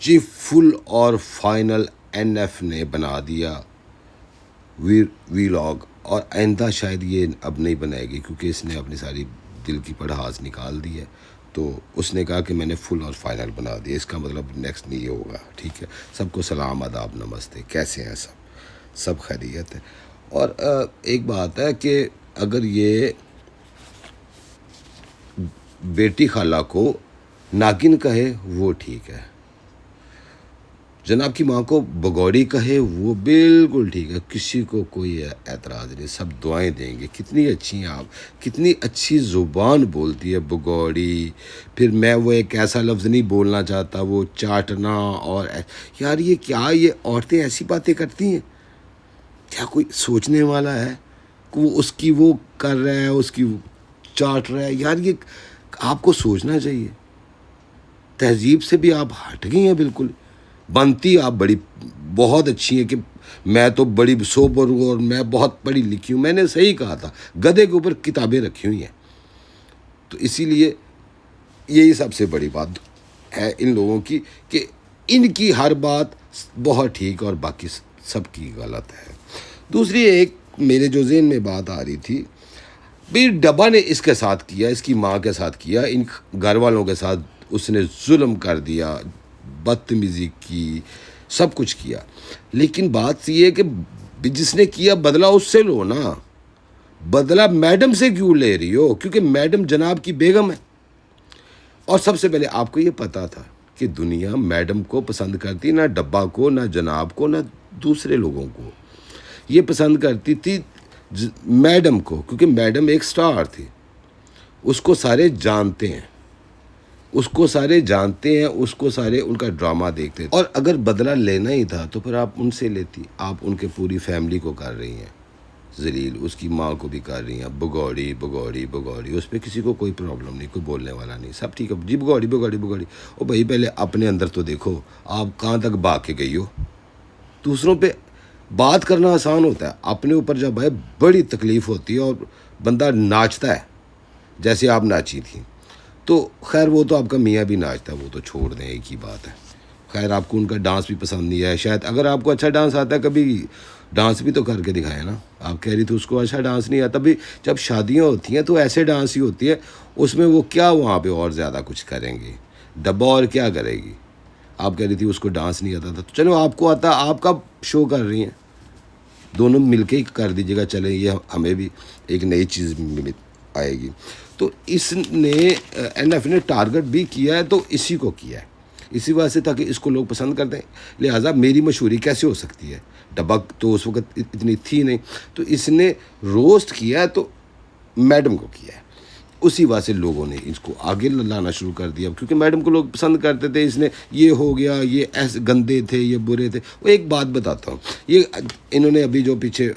جی فل اور final N F نے بنا دیا ویلاگ، اور آئندہ شاید یہ اب نہیں بنائے گی کیونکہ اس نے اپنی ساری دل کی پڑھاس نکال دی ہے. تو اس نے کہا کہ میں نے فل اور فائنل بنا دیا، اس کا مطلب نیکسٹ نہیں ہوگا. ٹھیک ہے، سب کو سلام آداب نمستے، کیسے ہیں سب خیریت ہے. اور ایک بات ہے کہ اگر یہ بیٹی خالہ کو ناگن کہے وہ ٹھیک ہے، جناب کی ماں کو بگوڑی کہے وہ بالکل ٹھیک ہے، کسی کو کوئی اعتراض نہیں، سب دعائیں دیں گے. کتنی اچھی ہیں آپ، کتنی اچھی زبان بولتی ہے بگوڑی. پھر میں وہ ایک ایسا لفظ نہیں بولنا چاہتا، وہ چاٹنا. اور یار یہ کیا، یہ عورتیں ایسی باتیں کرتی ہیں؟ کیا کوئی سوچنے والا ہے کہ وہ اس کی وہ کر رہا ہے، اس کی چاٹ رہا ہے؟ یار یہ آپ کو سوچنا چاہیے. تہذیب سے بھی آپ ہٹ گئی ہیں بالکل. بنتی آپ بڑی بہت اچھی ہیں کہ میں تو بڑی سوبر ہوں اور میں بہت پڑھی لکھی ہوں. میں نے صحیح کہا تھا، گدھے کے اوپر کتابیں رکھی ہوئی ہیں. تو اسی لیے یہی سب سے بڑی بات ہے ان لوگوں کی کہ ان کی ہر بات بہت ٹھیک اور باقی سب کی غلط ہے. دوسری ایک میرے جو ذہن میں بات آ رہی تھی، بھی ڈبا نے اس کے ساتھ کیا، اس کی ماں کے ساتھ کیا، ان گھر والوں کے ساتھ اس نے ظلم کر دیا، بدتمیزی کی، سب کچھ کیا. لیکن بات یہ ہے کہ جس نے کیا بدلہ اس سے لو نا. بدلہ میڈم سے کیوں لے رہی ہو؟ کیونکہ میڈم جناب کی بیگم ہے. اور سب سے پہلے آپ کو یہ پتا تھا کہ دنیا میڈم کو پسند کرتی، نہ ڈبا کو، نہ جناب کو، نہ دوسرے لوگوں کو. یہ پسند کرتی تھی میڈم کو، کیونکہ میڈم ایک سٹار تھی. اس کو سارے جانتے ہیں، اس کو سارے ان کا ڈرامہ دیکھتے تھے. اور اگر بدلہ لینا ہی تھا تو پھر آپ ان سے لیتی. آپ ان کے پوری فیملی کو کر رہی ہیں ذلیل، اس کی ماں کو بھی کر رہی ہیں بگوڑی بگوڑی بگوڑی. اس پہ کسی کو کوئی پرابلم نہیں، کوئی بولنے والا نہیں، سب ٹھیک ہے جی. بگوڑی بگوڑی بگوڑی. اور بھائی پہلے اپنے اندر تو دیکھو، آپ کہاں تک بھاگ کے گئی ہو. دوسروں پہ بات کرنا آسان ہوتا ہے، اپنے اوپر جب ہے بڑی تکلیف ہوتی ہے اور بندہ ناچتا ہے جیسے آپ ناچی تھیں. تو خیر وہ تو آپ کا میاں بھی ناچتا ہے، وہ تو چھوڑ دیں، ایک ہی بات ہے. خیر آپ کو ان کا ڈانس بھی پسند نہیں ہے شاید. اگر آپ کو اچھا ڈانس آتا ہے کبھی ڈانس بھی تو کر کے دکھائے نا. آپ کہہ رہی تھی اس کو اچھا ڈانس نہیں آتا. بھی جب شادیاں ہوتی ہیں تو ایسے ڈانس ہی ہوتی ہے، اس میں وہ کیا وہاں پہ اور زیادہ کچھ کریں گے. ڈبا اور کیا کرے گی؟ آپ کہہ رہی تھی اس کو ڈانس نہیں آتا تھا، تو چلو آپ کو آتا، آپ کا شو کر رہی ہیں، دونوں مل کے ہی کر دیجیے گا. چلیں یہ ہمیں بھی ایک نئی چیز آئے گی. تو اس نے این ایف نے ٹارگٹ بھی کیا ہے، تو اسی کو کیا ہے اسی وجہ سے، تاکہ اس کو لوگ پسند کرتے ہیں. لہٰذا میری مشہوری کیسے ہو سکتی ہے؟ ڈبا تو اس وقت اتنی تھی نہیں. تو اس نے روسٹ کیا ہے تو میڈم کو کیا ہے. اسی وجہ سے لوگوں نے اس کو آگے لانا شروع کر دیا، کیونکہ میڈم کو لوگ پسند کرتے تھے. اس نے یہ ہو گیا، یہ ایسے گندے تھے، یہ برے تھے. وہ ایک بات بتاتا ہوں، یہ انہوں نے ابھی جو پیچھے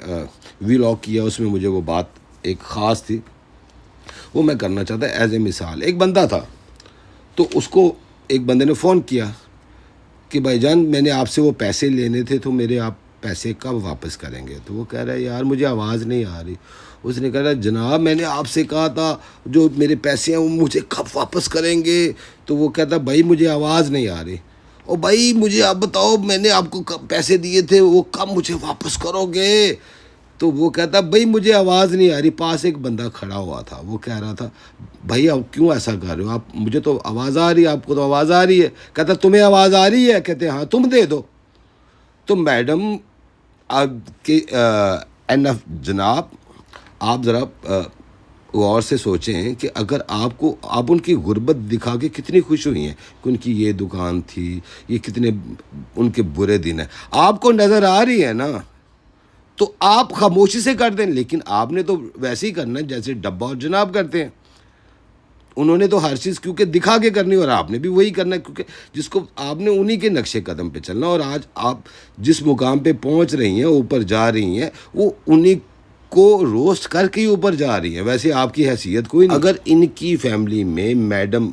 ویلاگ کیا اس میں مجھے وہ بات ایک خاص تھی، وہ میں کرنا چاہتا ایز اے مثال. ایک بندہ تھا، تو اس کو ایک بندے نے فون کیا کہ بھائی جان میں نے آپ سے وہ پیسے لینے تھے، تو میرے آپ پیسے کب واپس کریں گے؟ تو وہ کہہ رہا ہے یار مجھے آواز نہیں آ رہی. اس نے کہا رہا جناب میں نے آپ سے کہا تھا جو میرے پیسے ہیں وہ مجھے کب واپس کریں گے؟ تو وہ کہتا بھائی مجھے آواز نہیں آ رہی. اور بھائی مجھے آپ بتاؤ میں نے آپ کو پیسے دیے تھے وہ کب مجھے واپس کرو گے؟ تو وہ کہتا بھائی مجھے آواز نہیں آ رہی. پاس ایک بندہ کھڑا ہوا تھا، وہ کہہ رہا تھا بھائی آپ کیوں ایسا کر رہے ہو؟ آپ مجھے تو آواز آ رہی ہے، آپ کو تو آواز آ رہی ہے. کہتا تمہیں آواز آ رہی ہے؟ کہتے ہاں تم دے دو. تو میڈم آپ کے این ایف جناب، آپ ذرا غور سے سوچیں کہ اگر آپ ان کی غربت دکھا کے کتنی خوش ہوئی ہیں کہ ان کی یہ دکان تھی، یہ کتنے ان کے برے دن ہیں، آپ کو نظر آ رہی ہے نا، تو آپ خاموشی سے کر دیں. لیکن آپ نے تو ویسے ہی کرنا ہے جیسے ڈبا اور جناب کرتے ہیں. انہوں نے تو ہر چیز کیونکہ دکھا کے کرنی، اور آپ نے بھی وہی کرنا ہے، کیونکہ جس کو آپ نے انہی کے نقشے قدم پہ چلنا. اور آج آپ جس مقام پہ پہنچ رہی ہیں، اوپر جا رہی ہیں، وہ انہی کو روسٹ کر کے ہی اوپر جا رہی ہیں. ویسے آپ کی حیثیت کوئی نہیں. اگر ان کی فیملی میں میڈم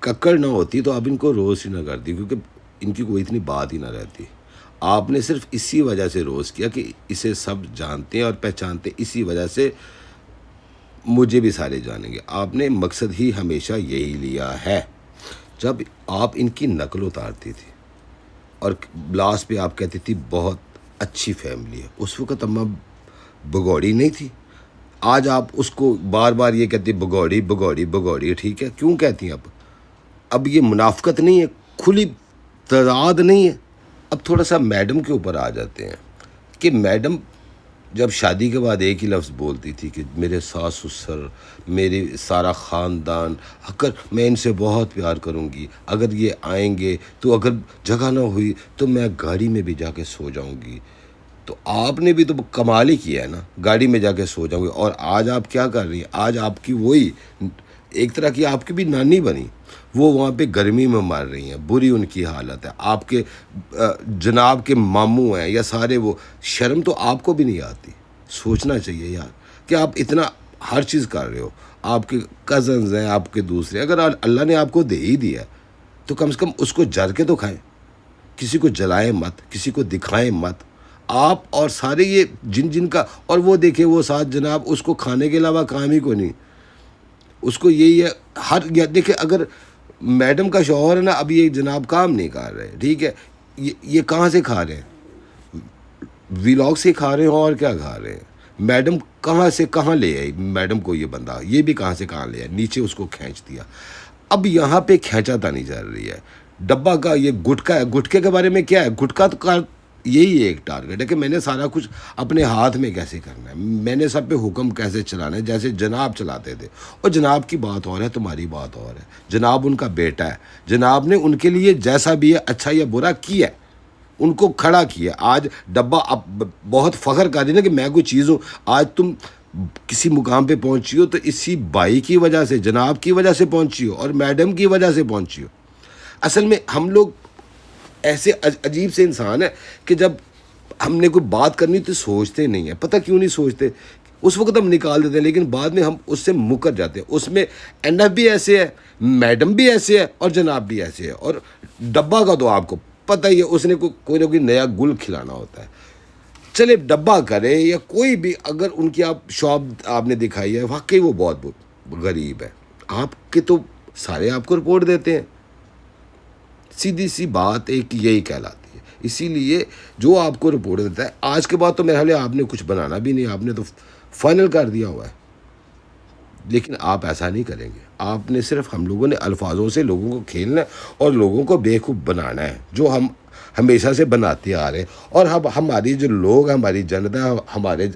ککڑ نہ ہوتی تو آپ ان کو روسٹ ہی نہ کرتی، کیونکہ ان کی کوئی اتنی بات ہی نہ رہتی. آپ نے صرف اسی وجہ سے روسٹ کیا کہ اسے سب جانتے ہیں اور پہچانتے، اسی وجہ سے مجھے بھی سارے جانیں گے. آپ نے مقصد ہی ہمیشہ یہی لیا ہے. جب آپ ان کی نقل اتارتی تھی اور لاسٹ پہ آپ کہتی تھی بہت اچھی فیملی ہے، اس وقت اماں بگوڑی نہیں تھی؟ آج آپ اس کو بار بار یہ کہتی بگوڑی بگوڑی بگوڑی، ٹھیک ہے کیوں کہتی ہیں اب یہ منافقت نہیں ہے، کھلی تضاد نہیں ہے؟ اب تھوڑا سا میڈم کے اوپر آ جاتے ہیں کہ میڈم جب شادی کے بعد ایک ہی لفظ بولتی تھی کہ میرے ساس سسر، میرے سارا خاندان، اگر میں ان سے بہت پیار کروں گی، اگر یہ آئیں گے تو اگر جگہ نہ ہوئی تو میں گاڑی میں بھی جا کے سو جاؤں گی. تو آپ نے بھی تو کمال ہی کیا ہے نا، گاڑی میں جا کے سو جاؤں گی. اور آج آپ کیا کر رہی ہیں؟ آج آپ کی وہی ایک طرح کی آپ کی بھی نانی بنی، وہ وہاں پہ گرمی میں مر رہی ہیں، بری ان کی حالت ہے. آپ کے جناب کے ماموں ہیں یا سارے، وہ شرم تو آپ کو بھی نہیں آتی؟ سوچنا چاہیے یار کہ آپ اتنا ہر چیز کر رہے ہو. آپ کے کزنز ہیں، آپ کے دوسرے، اگر اللہ نے آپ کو دے ہی دیا تو کم سے کم اس کو جر کے تو کھائیں. کسی کو جلائیں مت، کسی کو دکھائیں مت. آپ اور سارے یہ جن کا، اور وہ دیکھیں وہ ساتھ جناب اس کو کھانے کے علاوہ کام ہی کوئی نہیں، اس کو یہی ہے. دیکھیں اگر میڈم کا شوہر ہے نا، اب یہ جناب کام نہیں کر رہے، ٹھیک ہے، یہ کہاں سے کھا رہے ہیں؟ ویلاگ سے کھا رہے ہوں اور کیا کھا رہے ہیں؟ میڈم کہاں سے کہاں لے آئی میڈم کو یہ بندہ، یہ بھی کہاں سے کہاں لے آیا، نیچے اس کو کھینچ دیا. اب یہاں پہ کھینچا تھا نہیں چل رہی ہے. ڈبہ کا یہ گٹکا ہے، گٹکے کے بارے میں کیا ہے؟ گٹکا تو کا یہی ایک ٹارگیٹ ہے کہ میں نے سارا کچھ اپنے ہاتھ میں کیسے کرنا ہے، میں نے سب پہ حکم کیسے چلانا ہے جیسے جناب چلاتے تھے. اور جناب کی بات اور ہے، تمہاری بات اور ہے. جناب ان کا بیٹا ہے، جناب نے ان کے لیے جیسا بھی ہے اچھا یا برا کیا ہے، ان کو کھڑا کیا. آج ڈبہ اب بہت فخر کر رہی نا کہ میں کوئی چیز ہوں. آج تم کسی مقام پہ پہنچی ہو تو اسی بھائی کی وجہ سے، جناب کی وجہ سے پہنچی ہو اور میڈم کی وجہ سے پہنچی ہو. اصل میں ہم لوگ ایسے عجیب سے انسان ہیں کہ جب ہم نے کوئی بات کرنی تو سوچتے نہیں ہیں. پتہ کیوں نہیں سوچتے؟ اس وقت ہم نکال دیتے ہیں لیکن بعد میں ہم اس سے مکر جاتے ہیں. اس میں این ایف بھی ایسے ہے، میڈم بھی ایسے ہے اور جناب بھی ایسے ہے. اور ڈبہ کا تو آپ کو پتہ ہی ہے، اس نے کوئی نہ کوئی نیا گل کھلانا ہوتا ہے. چلے ڈبہ کرے یا کوئی بھی، اگر ان کی آپ شاپ آپ نے دکھائی ہے، واقعی وہ بہت غریب ہے. آپ کے تو سارے آپ کو رپورٹ دیتے ہیں. سیدھی سی بات ایک یہی کہلاتی ہے. اسی لیے جو آپ کو رپورٹ دیتا ہے، آج کے بعد تو میرے خیال ہے آپ نے کچھ بنانا بھی نہیں، آپ نے تو فائنل کر دیا ہوا ہے. لیکن آپ ایسا نہیں کریں گے. آپ نے صرف، ہم لوگوں نے الفاظوں سے لوگوں کو کھیلنا ہے اور لوگوں کو بیوقوف بنانا ہے، جو ہم ہمیشہ سے بناتے آ رہے ہیں. اور ہماری جو لوگ ہیں، ہماری جنتا ہے،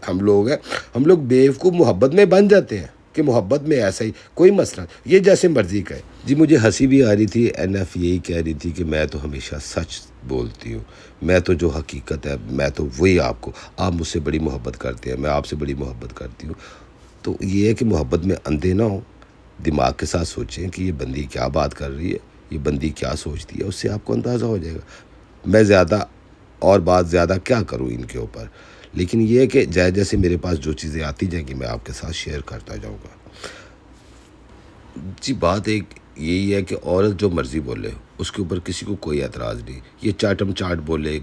ہم لوگ ہیں، ہم لوگ بیوقوف محبت میں بن جاتے ہیں کہ محبت میں ایسا ہی کوئی مسئلہ، یہ جیسے مرضی کہے. جی مجھے ہنسی بھی آ رہی تھی. این ایف یہی کہہ رہی تھی کہ میں تو ہمیشہ سچ بولتی ہوں، میں تو جو حقیقت ہے میں تو وہی آپ مجھ سے بڑی محبت کرتے ہیں، میں آپ سے بڑی محبت کرتی ہوں. تو یہ ہے کہ محبت میں اندھے نہ ہوں، دماغ کے ساتھ سوچیں کہ یہ بندی کیا بات کر رہی ہے، یہ بندی کیا سوچتی ہے، اس سے آپ کو اندازہ ہو جائے گا. میں زیادہ اور بات زیادہ کیا کروں ان کے اوپر، لیکن یہ ہے کہ جیسے میرے پاس جو چیزیں آتی جائیں گی میں آپ کے ساتھ شیئر کرتا جاؤں گا. جی بات ایک یہی ہے کہ عورت جو مرضی بولے اس کے اوپر کسی کو کوئی اعتراض نہیں. یہ چاٹم چاٹ بولے،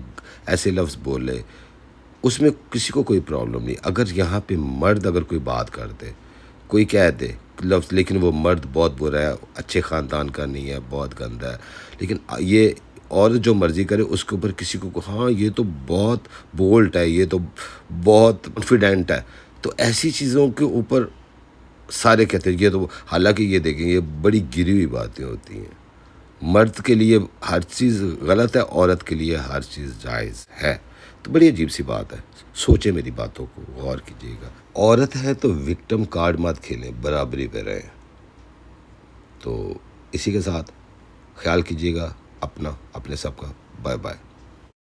ایسے لفظ بولے، اس میں کسی کو کوئی پرابلم نہیں. اگر یہاں پہ مرد اگر کوئی بات کر دے، کوئی کہہ دے لفظ، لیکن وہ مرد بہت برا ہے، اچھے خاندان کا نہیں ہے، بہت گندا ہے، لیکن یہ عورت جو مرضی کرے اس کے اوپر کسی کو ہاں یہ تو بہت بولٹ ہے، یہ تو بہت کانفیڈنٹ ہے، تو ایسی چیزوں کے اوپر سارے کہتے ہیں یہ تو، حالانکہ یہ دیکھیں یہ بڑی گری ہوئی باتیں ہوتی ہیں. مرد کے لیے ہر چیز غلط ہے، عورت کے لیے ہر چیز جائز ہے. تو بڑی عجیب سی بات ہے. سوچیں میری باتوں کو، غور کیجیے گا. عورت ہے تو وکٹم کارڈ مت کھیلیں، برابری پہ رہیں. تو اسی کے ساتھ خیال کیجیے گا اپنا، اپنے سب کا. Bye bye.